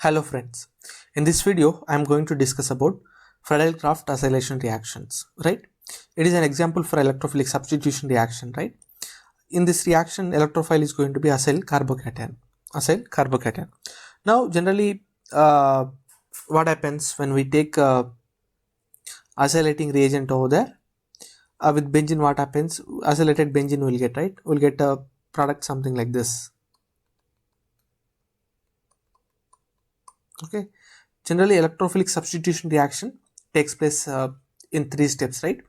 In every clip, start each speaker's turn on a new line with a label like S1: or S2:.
S1: Hello friends, in this video I am going to discuss about Friedel-Crafts acylation reactions, right? It is an example for electrophilic substitution reaction, right? In this reaction, electrophile is going to be acyl carbocation. Now generally what happens when we take acylating reagent over there with benzene, what happens? Acylated benzene will get, right? We'll get a product something like this. Okay, generally electrophilic substitution reaction takes place in 3 steps, right?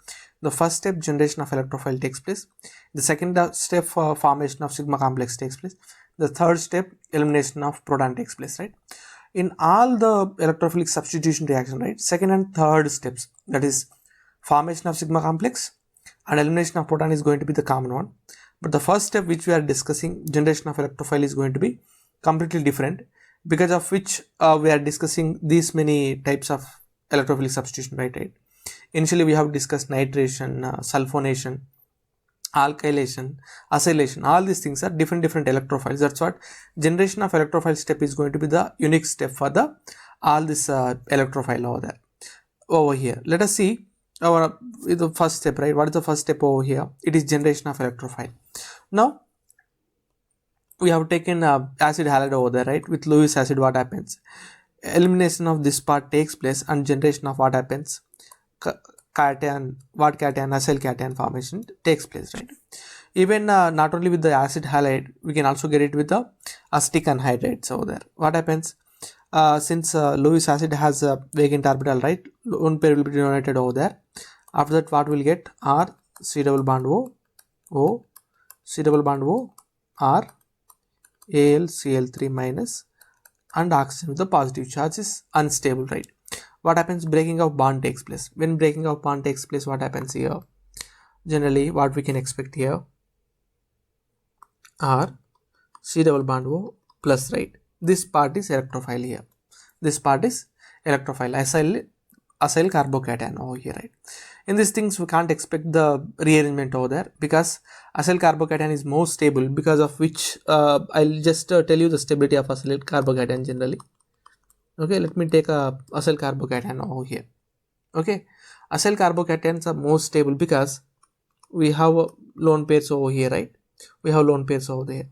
S1: The first step, generation of electrophile, takes place. The second step, formation of sigma complex, takes place. The third step, elimination of proton, takes place, right? In all the electrophilic substitution reaction, right, second and third steps, that is formation of sigma complex and elimination of proton, is going to be the common one. But the first step which we are discussing, generation of electrophile, is going to be completely different, because of which we are discussing these many types of electrophilic substitution, right? Initially we have discussed nitration, sulfonation, alkylation, acylation. All these things are different electrophiles. That's what generation of electrophile step is going to be the unique step for the all this electrophile over there. Over here, let us see our the first step, right? What is the first step over here? It is generation of electrophile. Now we have taken acid halide over there, right? With Lewis acid, what happens? Elimination of this part takes place and generation of what happens? Cation, acyl cation formation takes place, right? Even not only with the acid halide, we can also get it with the acetic anhydrides over there. What happens? Since Lewis acid has a vacant orbital, right? Lone pair will be denoted over there. After that, what will get? R, C double bond O, C double bond O, R, AlCl3 minus, and oxygen with the positive charge is unstable, right? What happens? Breaking of bond takes place. When breaking of bond takes place, what happens here? Generally, what we can expect here? R, C double bond O plus, right? This part is electrophile here. This part is electrophile, acyl carbocation over here, right? In these things, we can't expect the rearrangement over there, because acyl carbocation is more stable, because of which I'll just tell you the stability of acyl carbocation generally. Okay, let me take a acyl carbocation over here. Okay, acyl carbocations are more stable because we have lone pairs over here, right? We have lone pairs over there.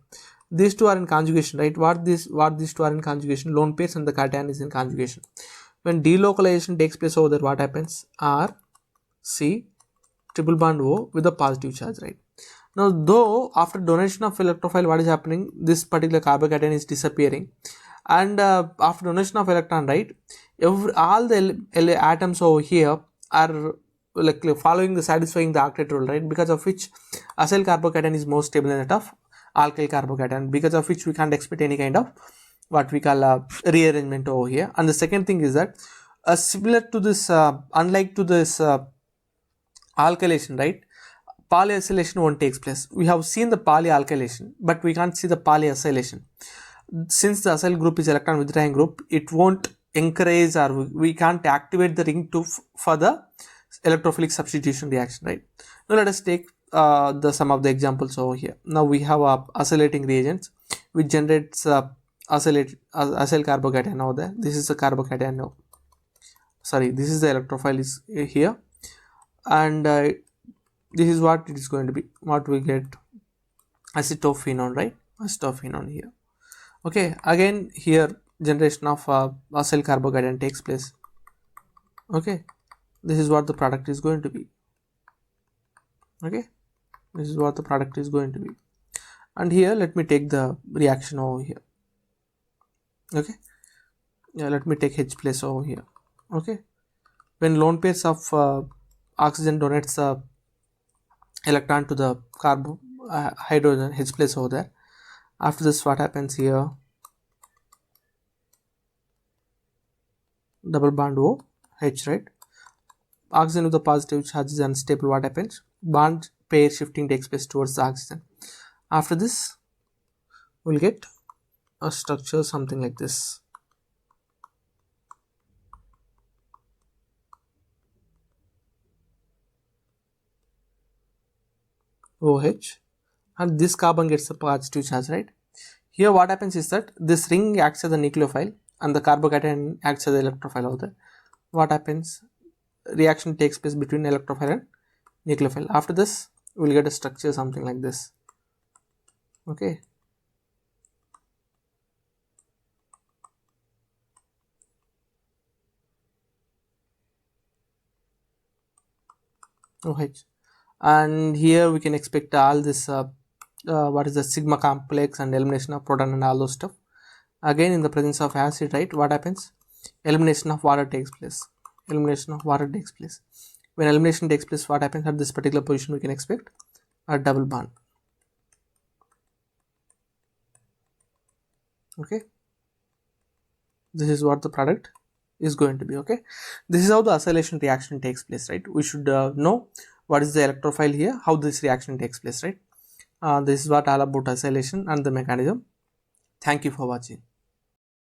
S1: These two are in conjugation, right? What these two are in conjugation? Lone pairs and the cation is in conjugation. When delocalization takes place over there, what happens? R, C, triple bond O with a positive charge, right? Now, though after donation of electrophile, what is happening? This particular carbocation is disappearing, and after donation of electron, right, all the atoms over here are like following the satisfying the octet rule, right? Because of which acyl carbocation is more stable than that of alkyl carbocation, because of which we can't expect any kind of what we call rearrangement over here. And the second thing is that similar to this, unlike to this alkylation, right, polyacylation won't takes place. We have seen the polyalkylation, but we can't see the polyacylation. Since the acyl group is electron withdrawing group, it won't encourage, or we can't activate the ring to for the electrophilic substitution reaction, right? Now let us take some of the examples over here. Now we have acylating reagents which generates acyl carbocation over there. This is the carbocation now. Sorry, this is the electrophile is here, and this is what it is going to be. What we get? Acetophenone, right? Acetophenone here. Okay, again here generation of acyl carbocation takes place. Okay, this is what the product is going to be. Okay, this is what the product is going to be. And here let me take the reaction over here. Okay, yeah, let me take H place over here. Okay, when lone pairs of oxygen donates the electron to the hydrogen H place over there. After this, what happens here? Double bond O, H, right? Oxygen with the positive charge is unstable. What happens? Bond pair shifting takes place towards the oxygen. After this, we'll get a structure something like this. OH, and this carbon gets a positive charge, right? Here what happens is that this ring acts as a nucleophile, and the carbocation acts as electrophile out there. What happens? Reaction takes place between electrophile and nucleophile. After this, we'll get a structure something like this. Okay. OH. And here we can expect all this what is the sigma complex and elimination of proton and all those stuff. Again, in the presence of acid, right, what happens? Elimination of water takes place. Elimination of water takes place. When elimination takes place, what happens at this particular position? We can expect a double bond. Okay, this is what the product is going to be. Okay, this is how the acylation reaction takes place, right? We should know what is the electrophile here, how this reaction takes place, right? This is what all about acylation and the mechanism. Thank you for watching.